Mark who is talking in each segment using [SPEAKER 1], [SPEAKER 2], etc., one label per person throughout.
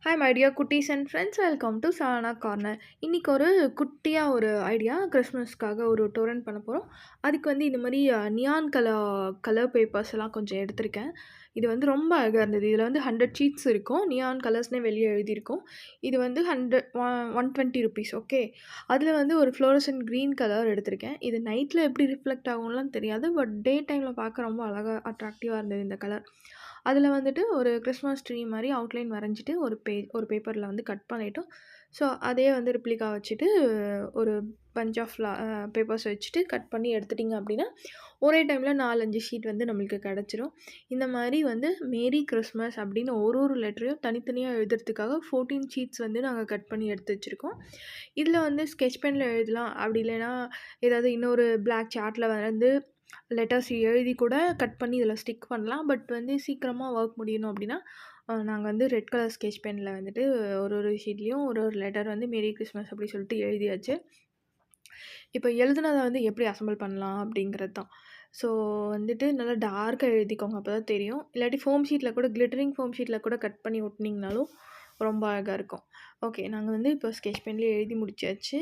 [SPEAKER 1] Hi my dear குட்டீஸ் and friends, welcome to Sana corner. இன்றைக்கி ஒரு குட்டியாக ஒரு ஐடியா கிறிஸ்மஸ்க்காக ஒரு டோரண்ட் பண்ண போகிறோம். அதுக்கு வந்து இந்த மாதிரி நியான் கலர் பேப்பர்ஸ் எல்லாம் கொஞ்சம் எடுத்திருக்கேன். இது வந்து ரொம்ப அழகாக இருந்தது. இதில் வந்து 100 ஷீட்ஸ் இருக்கும். நியான் கலர்ஸ்னே வெளியே எழுதியிருக்கும். இது வந்து 120 ருபீஸ். ஓகே, அதில் வந்து ஒரு ஃப்ளோரசன்ட் க்ரீன் கலர் எடுத்திருக்கேன். இது நைட்டில் எப்படி ரிஃப்ளெக்ட் ஆகும்லாம் தெரியாது, பட் டே டைமில் பார்க்க ரொம்ப அழகாக அட்ராக்டிவாக இருந்தது இந்த கலர். அதில் வந்துட்டு ஒரு கிறிஸ்மஸ் ட்ரீ மாதிரி அவுட்லைன் வரைஞ்சிட்டு ஒரு பேப்பரில் வந்து கட் பண்ணிட்டோம். ஸோ அதே வந்து ரிப்ளிகா வச்சுட்டு ஒரு பஞ்ச் ஆஃப் பேப்பர்ஸ் வச்சுட்டு கட் பண்ணி எடுத்துட்டிங்க அப்படின்னா ஒரே டைமில் 4-5 ஷீட் வந்து நம்மளுக்கு கிடச்சிரும். இந்த மாதிரி வந்து மேரி கிறிஸ்மஸ் அப்படின்னு ஒரு லெட்டரையும் தனித்தனியாக எழுதுறதுக்காக 14 ஷீட்ஸ் வந்து நாங்கள் கட் பண்ணி எடுத்து வச்சுருக்கோம். இதில் வந்து ஸ்கெட்ச் பெனில் எழுதலாம், அப்படி இல்லைன்னா ஏதாவது இன்னொரு பிளாக் சார்ட்டில் வந்து லெட்டர்ஸ் எழுதி கூட கட் பண்ணி இதில் ஸ்டிக் பண்ணலாம். பட் வந்து சீக்கிரமாக ஒர்க் முடியணும் அப்படின்னா நாங்கள் வந்து ரெட் கலர் ஸ்கெட்ச் பெனில் வந்துட்டு ஒரு ஷீட்லேயும் ஒரு லெட்டர் வந்து மேரி கிறிஸ்மஸ் அப்படி சொல்லிட்டு எழுதியாச்சு. இப்போ எழுதுனதை வந்து எப்படி அசம்பிள் பண்ணலாம் அப்படிங்கிறது தான். ஸோ வந்துட்டு நல்லா டார்க்காக எழுதிக்கோங்க, அப்போ தான் தெரியும். இல்லாட்டி ஃபோம் ஷீட்டில் கூட, கிளிட்டரிங் ஃபோம் ஷீட்டில் கூட கட் பண்ணி ஒட்டினீங்கனாலும் ரொம்ப அழகாக இருக்கும். ஓகே, நாங்கள் வந்து இப்போ ஸ்கெட்ச் பென்லேயே எழுதி முடிச்சாச்சு.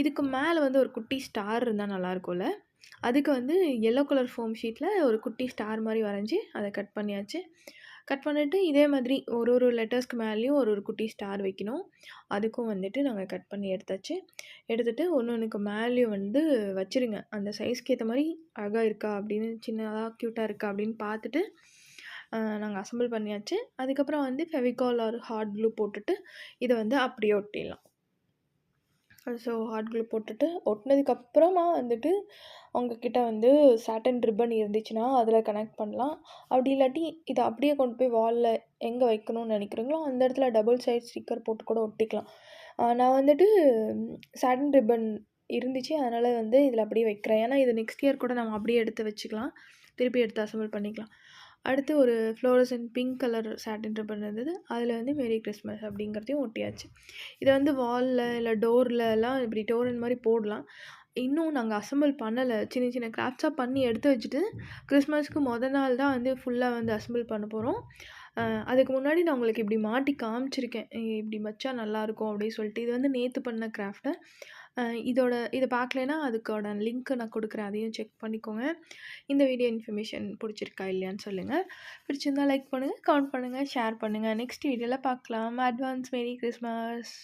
[SPEAKER 1] இதுக்கு மேலே வந்து ஒரு குட்டி ஸ்டார் இருந்தால் நல்லாயிருக்கும்ல. அதுக்கு வந்து எல்லோ கலர் ஃபோம் ஷீட்டில் ஒரு குட்டி ஸ்டார் மாதிரி வரைஞ்சி அதை கட் பண்ணியாச்சு. கட் பண்ணிவிட்டு இதே மாதிரி ஒரு லெட்டர்ஸ்க்கு மேலேயும் ஒரு குட்டி ஸ்டார் வைக்கணும். அதுக்கும் வந்துட்டு நாங்கள் கட் பண்ணி எடுத்தாச்சு. எடுத்துகிட்டு ஒன்றுக்கு மேலேயும் வந்து வச்சுருங்க. அந்த சைஸ்க்கு ஏற்ற மாதிரி அழகாக இருக்கா அப்படின்னு, சின்னதாக க்யூட்டாக இருக்கா அப்படின்னு பார்த்துட்டு நாங்கள் அசம்பிள் பண்ணியாச்சு. அதுக்கப்புறம் வந்து ஃபெவிகால் ஆர் ஹாட் க்ளூ போட்டுட்டு இதை வந்து அப்படியே ஒட்டிடலாம். ஸோ ஹாட் க்ளூ போட்டுட்டு ஒட்டினதுக்கப்புறமா வந்துட்டு அவங்கக்கிட்ட வந்து சாட்டன் ரிப்பன் இருந்துச்சுன்னா அதில் கனெக்ட் பண்ணலாம். அப்படி இல்லாட்டி இதை அப்படியே கொண்டு போய் வாலில் எங்கே வைக்கணும்னு நினைக்கிறீங்களோ அந்த இடத்துல டபுள் சைட் ஸ்டிக்கர் போட்டு கூட ஒட்டிக்கலாம். நான் வந்துட்டு சாட்டன் ரிப்பன் இருந்துச்சு, அதனால் வந்து இதில் அப்படியே வைக்கிறேன். ஏன்னா இது நெக்ஸ்ட் இயர் கூட நம்ம அப்படியே எடுத்து வச்சுக்கலாம், திருப்பி எடுத்து அசம்பிள் பண்ணிக்கலாம். அடுத்து ஒரு fluorescent pink colour satin ribbon இருந்தது, அதில் வந்து மேரி கிறிஸ்மஸ் அப்படிங்கிறதையும் ஒட்டியாச்சு. இதை வந்து வாலில் இல்லை டோர்லலாம் இப்படி டோரன் மாதிரி போடலாம். இன்னும் நாங்கள் அசம்பிள் பண்ணலை. சின்ன சின்ன கிராஃப்ட்ஸாக பண்ணி எடுத்து வச்சுட்டு கிறிஸ்மஸ்க்கு நாள் தான் வந்து ஃபுல்லாக வந்து அசம்பிள் பண்ண போகிறோம். அதுக்கு முன்னாடி நான் உங்களுக்கு இப்படி மாட்டி காமிச்சிருக்கேன், இப்படி வச்சா நல்லாயிருக்கும் அப்படின்னு சொல்லிட்டு. இது வந்து நேற்று பண்ண கிராஃப்ட்டு. இதை பார்க்கலைன்னா அதுக்கோட லிங்க்கு நான் கொடுக்குறேன், அதையும் செக் பண்ணிக்கோங்க. இந்த வீடியோ இன்ஃபர்மேஷன் பிடிச்சிருக்கா இல்லையான்னு சொல்லுங்கள். பிடிச்சிருந்தா லைக் பண்ணுங்கள், கமெண்ட் பண்ணுங்கள், ஷேர் பண்ணுங்கள். நெக்ஸ்ட் வீடியோவில் பார்க்கலாம். Advance merry Christmas.